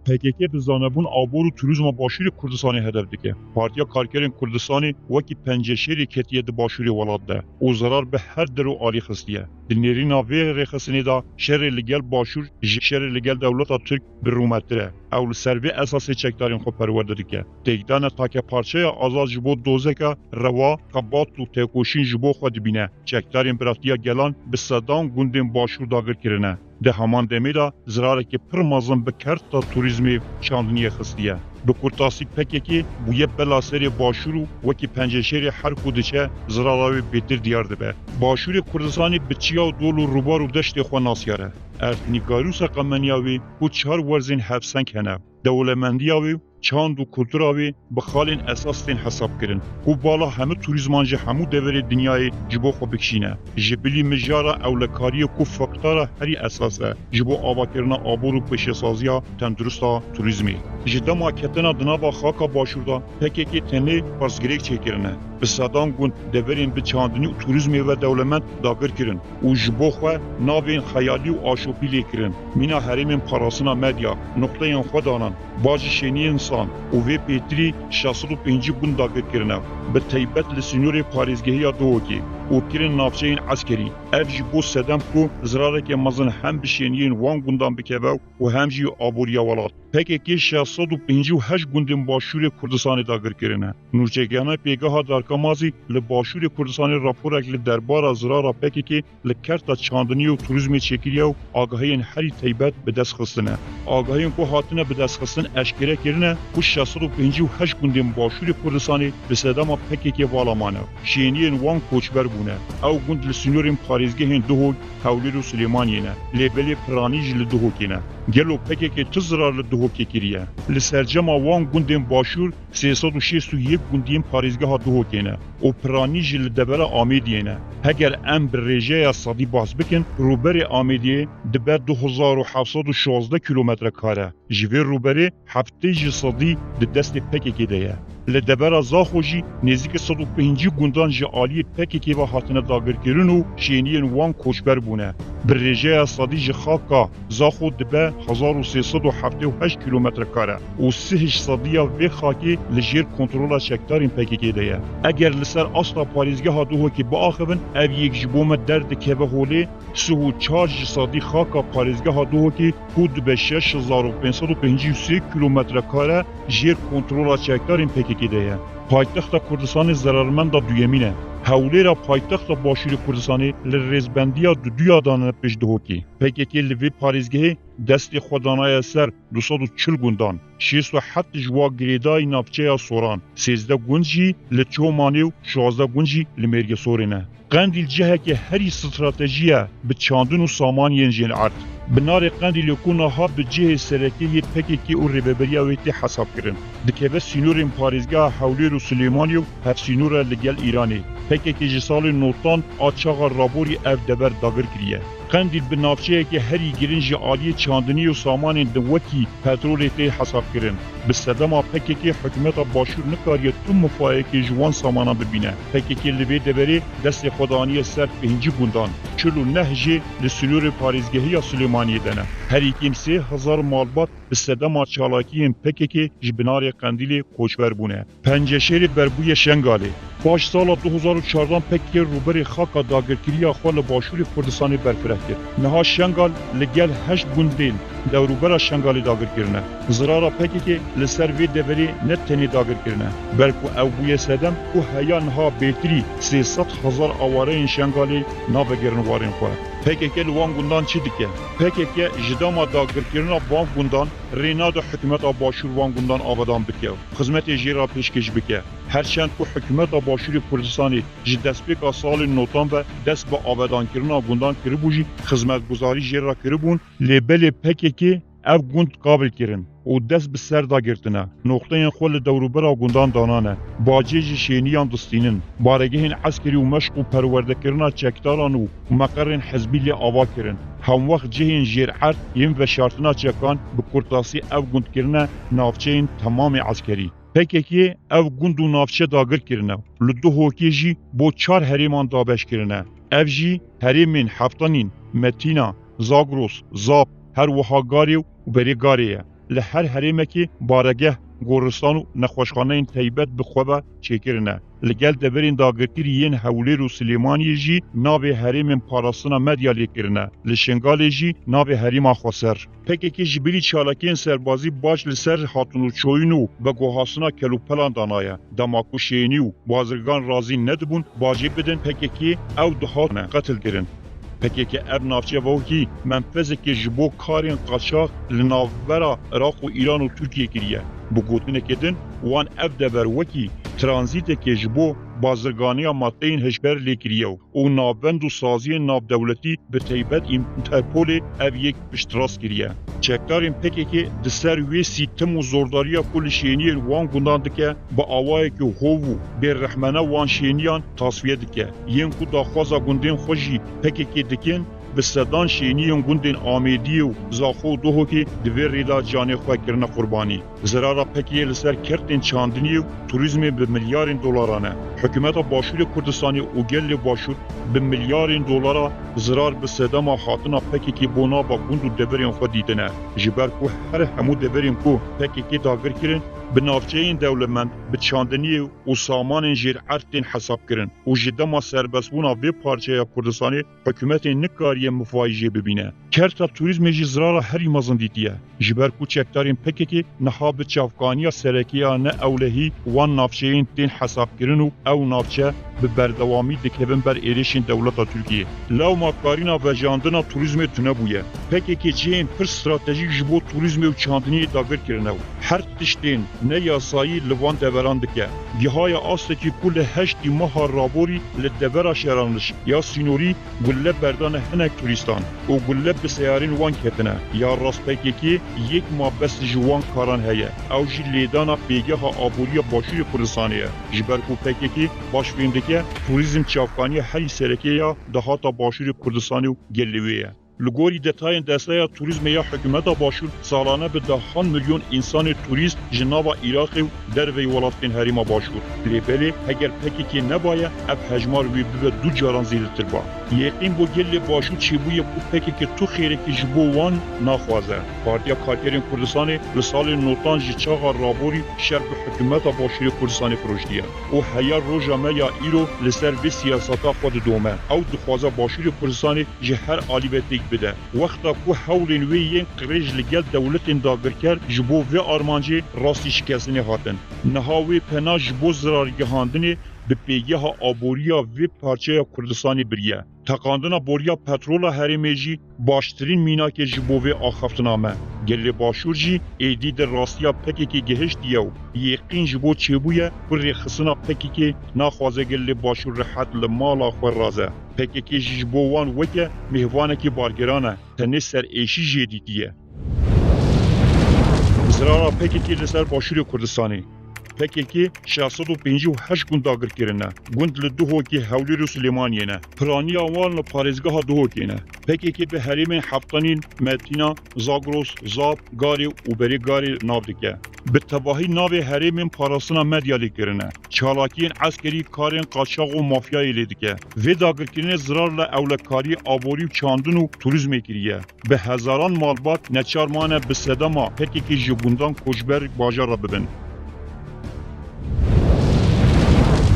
PKK bi zanebûn abor û turizma Başûrê Kurdistanê hedef dike. Partiya Karkerên Kurdistanê wekî penceşêrê ketiye di başûrê welat de û zarar bi her der û alî xistiye. Di nêrîna vê rêxistinê da şerê li gel Başûr ji şerê li gel dewleta Tirk bi rûmettir e. Ew li ser vê esasê çekdarên xwe perwerde dike. Têkdana takeparçeya azad ji bo dozeka rewa, qebat û têkoşîn ji bo xwe dibîne. Çekdarên Biratiya Gelan bi sedan gundên Başûr dagir kirine. Di heman demê da zirarekî pir mezin bi kerta turizmê çandiniye xistiye. Bi kurtasî PKK bûye bela serê Başûr û wekî penceşêrê her ku diçe zirara wê bêtir diyar dibe. Başûrê Kurdistanê bi çiya û dol û rûbar û deştê xwe nasiyar e. Ertnîgarûsa qemeniya wê û çar werzên hevseng hene. Dewlemendiya wê çand û kultura wê bi xalên esas tên hesab kirin û bala hemû turizman ji hemû deverê dinyayê ji bo xwe bikişîne. Ji bilî mijara ewlekariyê ku feqdara herî esas e ji bo avakirina abor û pêşesaziya tendurusta turizmê. Ji dema ketina di nava xaka Başûr da PKK tenê pirsgirêk çêkirine. Bi sedan gund deverên bi çandinî û turizmê ve dewlemend dagir kirin û ji bo xwe navên xeyalî û aşopî lê kirin. Mîna herêmên parastina medya, noqteyên xwe danan, bajî şeniyên san û vê pêtirî 65 gund dagir kirine. Bi taybet li sînorê parêzgehiya Duhokê û kirin navçeyên eskerî. Ev ji bo sedem ku zirarekê mezin hem bi şeniyên wan gundan bikeve û hem jî aboriya welat. PKK 658 gundên Başûrê Kurdistanê dagir kirine. Nûçekiyana pêgeha Darkamazî li Başûrê Kurdistanê raporek li derbara zirara PKK li kerta çandinî û turizmê çêkiriye û agahiyên herî taybet bi dest xistine. Agahiyên ku hatine bi dest xistin eşkere kirine ku 658 gundên Başûrê Kurdistanê bi sedema PKK valamane. Şeniyên wan koçber bûne. Ew gund li sînorên parêzgehên Duhok, Hewlêr û Silêmaniyê ne. Lêbelê Piranî jî li Duhokê ne. Gelo PKK ti zirar li Duhokê kiriye. Li sercema wan gundên Başûr 361 gundiyên parêzgeha Duhokê ne û Piranî jî li debera Amêdiyê ne. Heger em bi rêjeya sadî bahs bikin, rûberê Amêdiyê dibe 2716 kilometre kare. Ji vê rûberê heftê ji sadî di destê PKK de ye. Li debera Zaxo jî nêzîkî 105 gundan ji aliyê PKK ve hatine dagirkirin û şeniyên wan koçber bûne. Bi rêjeya sadî ji xaka Zaxo dibe 1378 kilometre kare û sih sadiya vê xakê li jêr kontrola çekdarên PKK de ye. Eger li ser asla parêzgeha Duhokê biaxivin, ev yek ji bo me derdikeve holê, sih û çar ji sadî xaka parêzgeha Duhokê ku dibe 6553 kilometre kare jêr kontrola çekdarên PKK de ye. Paytexta Kurdistanê zerarmenda duyemîn e. Hewlêra paytexta Başûrê Kurdistanê li rêzbendiya duduya danine pêş Duhokê. PKK li vê parêzgehê destê xwe danaye ser 240 gundan. 607 ji wa girêdayî navçeya Soran, 13 gund jî li Çomanê û 16 gund jî li Mêrgesorê ne. Qendîl cihekê herî stratejiye bi çandin û samaniyên jên erd. Bi narê Qendîlê ku niha bi cihê serekeyê PKK û rêveberiya wê tê hesab kirin. Dikeve sînorên parêzgeha Hewlêr û Silêmaniyê û hevsînora li gel Îranê. PKK ji salê notan a çaxa raborî ev deber dagir kiriye. Qendîl bi navçeyekê herî girin ji aliyê çandinî û samanên di wekî petrolê tê hesab kirin. Bi sedema PKK hikûmeta Başûr nikariye tüm mufayekê ji wan samana bibîne. PKK li vê deverê destê xwe daniye ser 5 gundan. 49 jê li sînorê parêzgehiya Silêmaniyê de ne. Herîkêm 3000 malbat bi sedema çalakiyên PKK ji binarê Qendîlê koçber bûne. Penceşêrê berbûyê Şengalê. Baş sala 2014 PKK rûberê xaka dagirkiriya xwe li Başûrê Kurdistanê berfireh kir. Niha Şengal li gel 8 gundên dewrûbera Şengalê dagirkirine. Zirara PKK li ser vê deverê ne tenê dagirkirine. Belku ew bûye sedem û heya niha bêtirî 300,000 awareyên Şengalê navegerin warên xwe. PKK li wan gundan çi dike? PKK ji dema dagirkirina van gundan rêna da hikûmeta Başûr wan gundan avedan bike. Xizmetê jê ra pêşkêş bike. Herçend ku hikûmeta Başûrê Kurdistanê ji destpêka salên notan ve dest bi avedankirina gundan kiribû jî xizmetguzarî jê ra kiribûn, lêbelê PKK ev gund qabil kirin û dest bi ser dagirtine. Noqteyên xwe li dewrûbera gundan danane. Bacê jî şêniyan distînin. Baregehên eskerî û meşq û perwerdekirina çekdaran û meqerên hezbî lê ava kirin. Hemwext cihên jêrerd yên veşartina çekan bi kurtasî ev gundkirine navçeyên temamê eskerî. PKK ev gund û navçe dagir kirine. Li Duhokê jî bo 4 herêman dabeş kirine. Ev jî herêmên Heftanîn, Metîna, Zagros, Zap, her wiha Garê û berê Garê ye. لهر هریمکی بارگه گورستان و نخوشخانه تیبت بخوابه چکرنه. لگل دبرین داگرتیرین هولیر و سلیمانی جی ناو حریم پاراستنا مدیا لیکرنه. لشنگال جی ناو حریم خسر. پکیکی جبری چالاکین سربازی باش لسر هاتونو چوینو به گوهاسنا کلو پلان دانایه. دماکو شینیو بازرگان رازی ندبون باجی بدن پکیکی او دهاتنه قتل کرن. پکیکی اب نافچه ووکی منفذ که جبو کارین قاچاق لناوبرا عراق و ایران و ترکیه کریه. بگوتنه کدن وان اب دبر وکی ترانزیت که جبو بازرگانی مادین هشبر لیکریو و نابند و سازی ناب دولتی به تیبت اینترپول او یک پشتراس کریه. چکدارین پکی که دسر وی سیتم و زورداری کل شینی وان گندان دکه با آوای که هوو به رحمنه وان شینیان تصفیه دکه. ین کو داخوازا گندین خوشی پکی که دکن به صدان شینی گندین آمیدی و زاخو دوهو که دوی ریدا جانی خواه کرنه قربانی. زرارا پکی لسر کرتین چاندنی و توریزم به میلیارد دلارانه. حکومت باشور کردستانی و گل باشور به میلیارد دلار زرار به صدام حاطنا پکی که بونا با گند و دبرین خود دیدنه. جبر کو هر همو دبرین کو پکی که داگر کرن به نافچه این دولتمند به چاندنی و سامان جیر ارتین حساب کرن و جدما سربسبونا وی پارچه کردستانی حکومت نکاری مفایجه ببینه. کرتا توریزم جی زرارا هری مزن دیدیه. جبر کو چکدارین پکی که نها به چافکانیا سرکیه نه اولهی وان نافچه این تین حساب کرن و او نافچه به بردوامی دکبن بر ایریشین دولت ترکیه. لو مافکارینا و جاندنا توریزم تونه بویه. پکی که جین پر استراتژیک جبو توریزم و چاندنی داگر کرنه. هر تشتین نه یاسایی لوان دبران دکه. گیهای آسته که کل هشتی ماه رابوری لدبرا شرانش یا سینوری گله بردان هنک توریستان و گله بسیارین وان کتنه یا راست پکی که یک ماه بس جوان کاران هیه او جی لیدانا پیگه ها آبوری باشوری کردستانیه. جبرکو پکی که باش که توریزم چافکانی هری سرکه یا دهاتا باشوری کردستانی و گلویه. لگوری دتاین دسته توریزم یا حکومت باشور سالانه به دهان میلیون انسان توریست جناب عراق و دروی ولاتین هریما باشور. لیبلی اگر پکی که نبایه اب هجمار وی به دو جاران زیدتر با. یقین بو گل باشور چی بوی بو پکی که تو خیره که جبو وان ناخوازه. پارتیا کارگرین کردستانی لسال نوتان جچاغا رابوری شرب حکومت باشوری کردستانی پروشتیه. او هیا روژا میا ایرو لسر به سیاستا خود دومه. او دخوازه باشوری کردستانی جهر عالیبتی بده. وقتا کو حولین وی قریج لگل دولتین داگر کرد جبو و آرمانجی راستی شکستنی هاتن. نهاوی پنا جبو زرارگهاندنی به پیگه ها آبوریا و پارچه کردستانی بریه. تقاندنا بوریا پترولا هریمیجی باشترین مینا که جبو و آخفتنامه. گل باشور جی ایدی در راستیا پکی که گهشت دیو. یقین جبو چبویه پر خسنا پکی که ناخوازه گل باشور رحت لمالا خور رازه. پکی که جبو وان وکه مهوانه که بارگرانه تنه سر ایشی جدیدیه. زرارا پکی که لسر باشور کردستانی. پکی که 658 گوند داگر کرنه. گوند لدوهو که هولیر و سلیمانیه نه. پرانی آوان لپارزگاه دوهو که نه. پکی که به حریم حفتانین متینا، زاگروس، زاب، گاری و بری گاری ناو دکه. به تباهی ناو حریم پاراستنا مدیالی کرنه. چالاکین عسکری کارین قاچاق و مافیایی لیدکه. و داگر کرنه زرار لأولکاری آبوری و چاندن و توریزم کریه. به هزاران مالبات نچارمانه به صدما پکی که جبوندان کشبر باجار را ببن.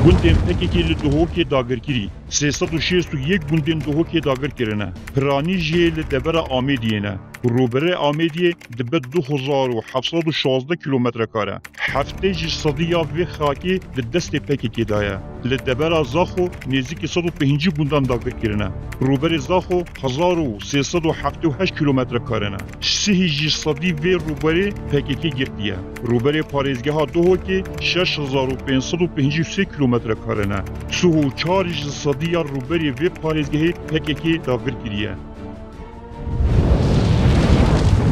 گوندین پکی که لدوهو که داگر کری 361 گوندین دوهو که داگر کرنه پرانی جه لدبر آمیدیه نه روبره آمیدیه دبه 2716 کیلومتر کاره هفته جه صدیا و خاکی لدست پکی که دایه لدبر زاخو نزدیک 105 گوندان داگر کرنه روبره زاخو 1378 کیلومتر کاره نه سه جه صدی و روبره پکی که گرتیه روبره پاریزگه ها دوهو که 6553 کیلومتر کاره نه سوهو 4 جه صدی یا روبری و پاریزگهی پکی داگر کریه.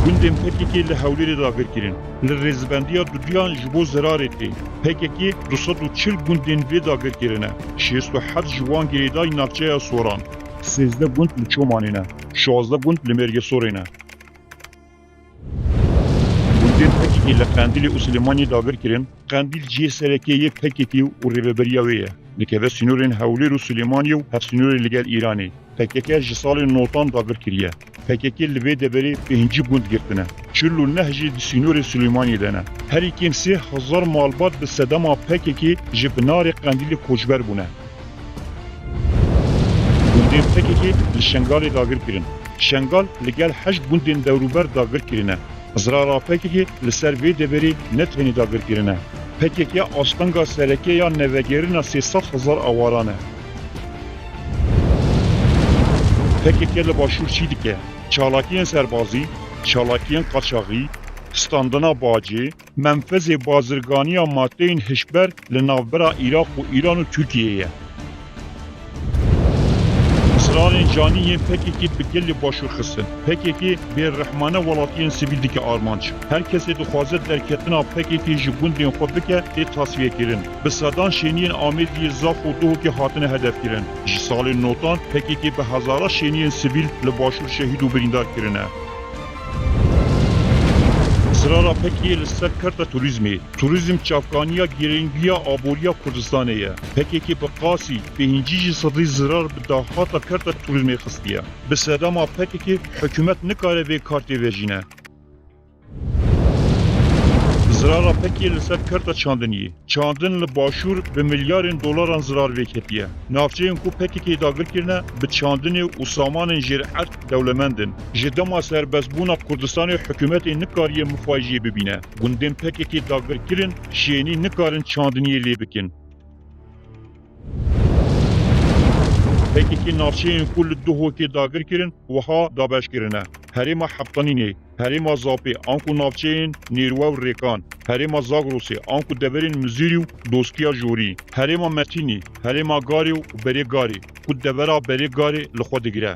گوندین پکی لحولیر داگر کرین. لرزبندیا دودیان جبو زرارتی. پکی 240 گوندین وی داگر کرینه. 67 جوان گریدای نافچه سوران. 13 گوند لچومانینه. 16 گوند لمرگ سورینه. گوندین پکی لقندیل اسلیمانی داگر کرین. قندیل جی سرکی یک پکی و ریبریاویه. لکه سینورین هولیر و سلیمانی و هف سینور لگل ایرانی. پکیکه جسال نوتان داگر کریه. پکیکه لوی دبری 5 گوند گرتنه. çırlu nehji di sînorê Süleymaniyê de ne. Herî kêm 3000 malbat bi sedema PKK ji binarê Qendîlê koçber bûne. Gundên PKK li Şengalê dagir kirin. Şengal li gel 8 gundên dewrûber dagir kirine. Zirara PKK li ser vê deverê netvenî dagir kirine. PKK astanga serekeya nevegerina 300,000 awaran e. PKK li başûr çî dike? Çalakiyên serbazî, çalakiyên qaçaxî, standina bacê, menfezê bazirganiya maddeyên hişber li navbera Iraq û İran û Tirkiyeyê ye. Israrên canî yên PKK bi gelê başûr xistin. PKK bêrehmane welatiyên sivîl dike armanc. Her kesê dixwaze derketina PKK ji gundên xwe bike tê tasfiyekirin. Bi sedan şêniyên Amêdiyê Zaf û Duhokê hatine hedefkirin. Ji salên notan PKK bi hezara şêniyên sivîl li başûr şehîd û birîndar kirine. Sırara PKK li ser kerta turizmê. Turizm çavkaniya girêngiya aboriya Kurdistanê ye. PKK bi qasî pêncî jî sedî zirar bi dahata kerta turizmê xistiye. Bi sedema PKK hikûmet nikare vê kartê vejîne. Zirara PKK li ser kerta çandiniyê. Çandin li başûr bi milyarên dolaran zirar vêketiye. Navçeyên ku PKK dagir kirine bi çandinê û samanên jêrert dewlemendin. Ji dema serbestbûna Kurdistanê hikûmetê nikariye mifajiyê bibîne. Gundên PKK dagir kirin, şênî nikarin çandiniyê lê bikin. PKK navçeyên ku li Duhokê dagir kirin, wiha dabeşkirine. Herêma Heptanînê, Herêma Zapê, an ku navçeyên Nêrwe û Rêkan, Herêma Zagrosê, an ku deverên Mizîrî û Doskiya Jorî, Herêma Metînî, Herêma Garê û Berêgarê, ku devera Berêgarê li xwe digire.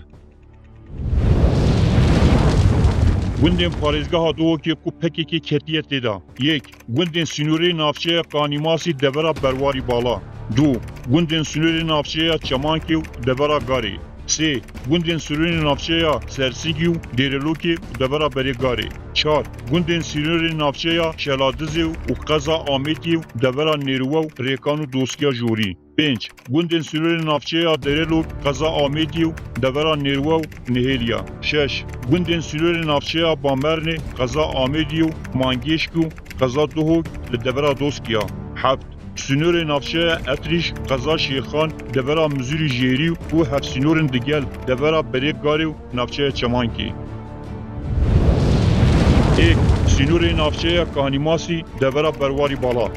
Gundên parêzgeha Duhokê ku PKK ketiye têda. 1. Gundên sînorê navçeya Kanîmasî devera Berwarî Bala. 2. Gundên sînorê navçeya Çemankê û devera Garê. 3. Gundên sînorê navçeya Sersîgî û Dêrelokê û devera Berêgarê. 4. Gundên sînorê navçeya Şeladizê û Qeza Amêdiyê û devera Nêrwe û Rêkan û Doskiya Jorî. 5. Gundên sînorê navçeya Derelok, Qeza Amêdiyê û devera Nêrwe û Nihêliya. 6. Gundên sînorê navçeya Bamernê, Qeza Amêdiyê û Mangêşk û Qeza Duhok li devera Doskiya. 7. Sînorê navçeya Etrîş, Qeza Şêxan, devera Mizîrî Jêrî û hev sînorên digel devera Berêgarê û navçeya Çemankê. 1. Sînorê navçeya Kanîmasî devera Berwarî Bala.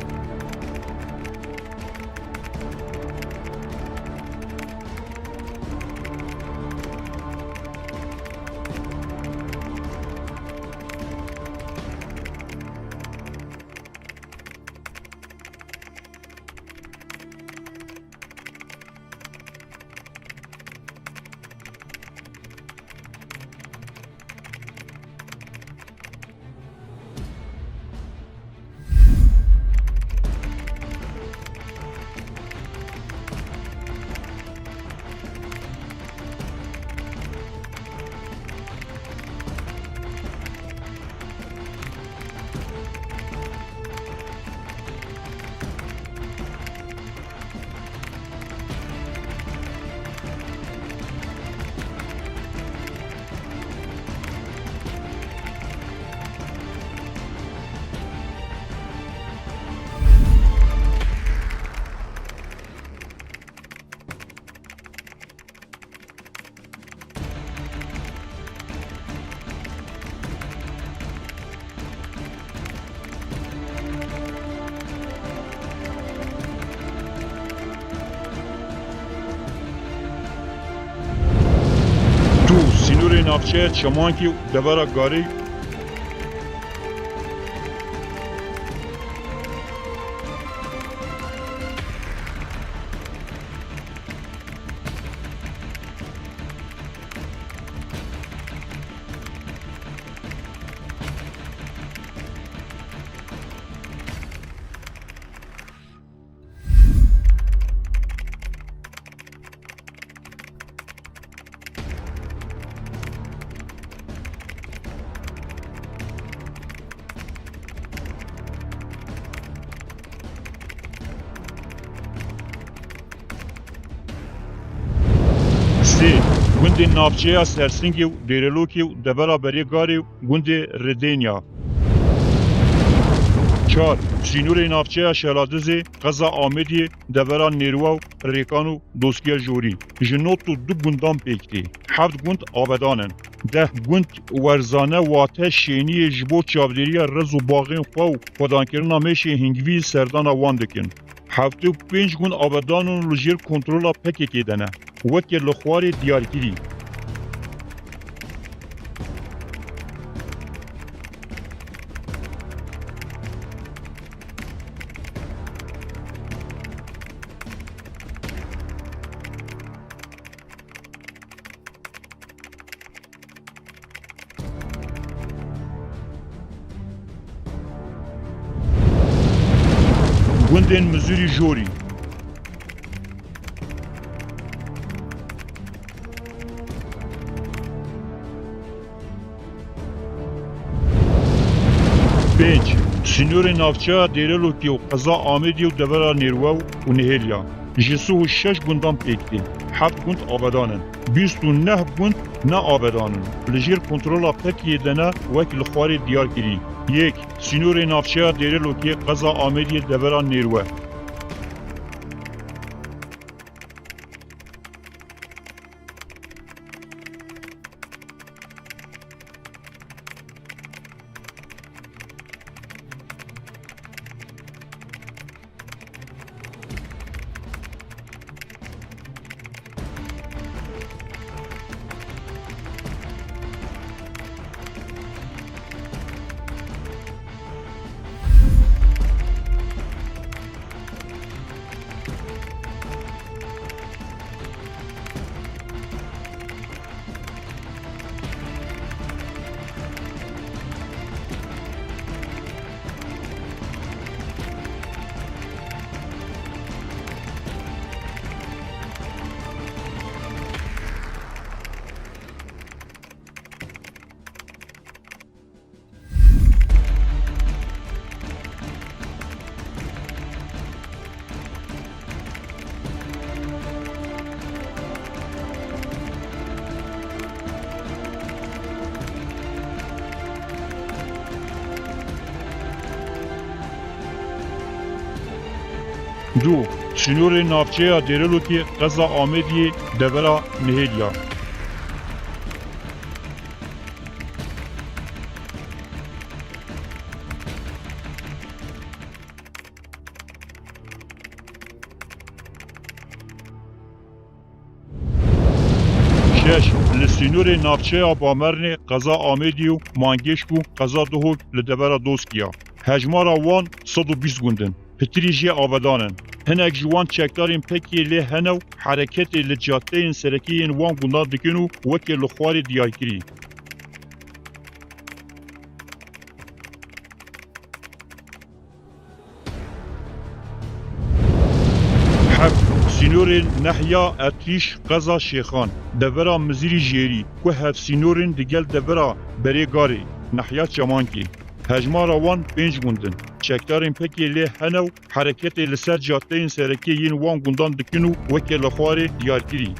Sînorê navçeya Çemankê û devera Garê گوند نافچه سرسنگی و دیرلوکی و دبرا بریگاری و گوند ردینیا. 4. سینور نافچه شلادزی قزا آمدی دبرا نیروا و ریکان و دوسکیا جوری. جنوتو دو گوندان پیکتی. 7 گوند آبدانن. 10 گوند ورزانه واته شینی جبو چابدیری رز و باغین خواو خودانکرنا میشه هنگوی سردان وان دکن. 75 گوند آبدانون لجیر کنترولا پکیکی دنه. وکی لخواری دیارگیری. گوندن مزوری جوری. پنج سینور نافچه دیرلوکی و قضا آمدی و دبرا نیروا و نهیلیا. جسو و 6 گوندان پیکتی. 7 گوند آبدانن. 29 گوند نه آبدانن. لجیر کنترولا پکی دنه وکی لخواری دیار کری. 1. سینور نافچه دیرلوکی قضا آمدی دبرا نیروا. دو سینور نافچه دیرلوکی قضا آمدی دبرا نهیلیا. شش لسینور نافچه بامرن قضا آمدی و مانگشکو قضا دهوک لدبرا دوسکیا. هجمارا وان 120 گوندن. پتریجی آبادانن. هنک جوان چکدارین پکی لی هنو حرکت لجاته این سرکی این وان گوندان دکنو وکی لخواری دیارکری. سینور نحیا اتریش قزا شیخان دورا مزیری جیری که هف سینورین دیگل دورا بری گاری نحیا چمانکی. هجمارا وان 5 گوندن. چکدارین پکی لی هنو حرکت لسر جاته این سرکی این وان گوندان دکنو وکی لخواری دیارکری.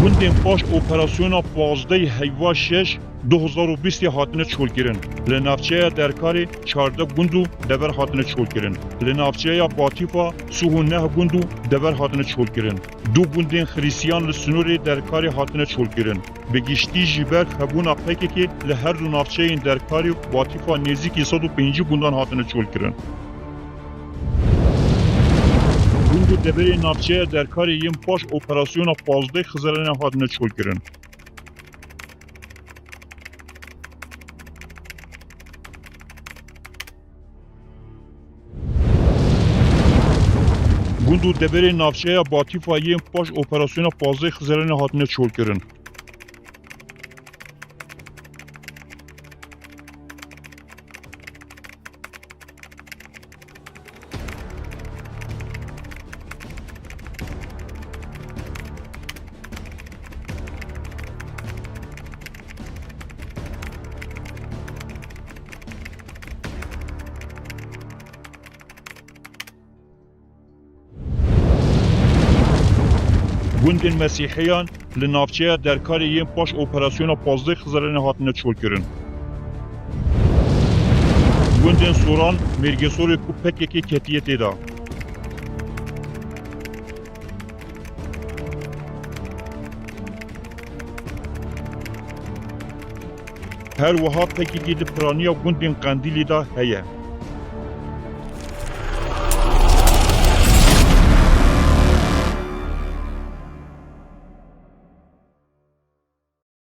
گوندین پاش اپراسیونا 15 هیوا 6 2020 هاتنه چول گیرن. لنافچه درکاری 14 گوندو دبر هاتنه چول گیرن. لنافچه باتیفا 39 گوندو دبر هاتنه چول گیرن. دو گوندین خریسیان لسنوری درکاری هاتنه چول گیرن. بگیشتی جیبرک هبونا پکی که لهر دو نافچه این درکاری باتیفا نزدیک 105 گوندان هاتنه چول گیرن. گوندو دبری نافچه درکاری یم پاش اپراسیونا 15 خزرانه هاتنه چول گیرن. گوندو دبری نافچه باتیفا یم پاش اپراسیونا 15 خزرانه هاتنه چول گیرن. Gundên Mesîhiyan li navçeya derkarê yên paş operasyona Pazdeh Xizerê hatine çolkirin. Gundên Soran mêrgesorê ku pekekê ketiye têda. Her wiha pekekê di piraniya gundên Qendîlê de heye.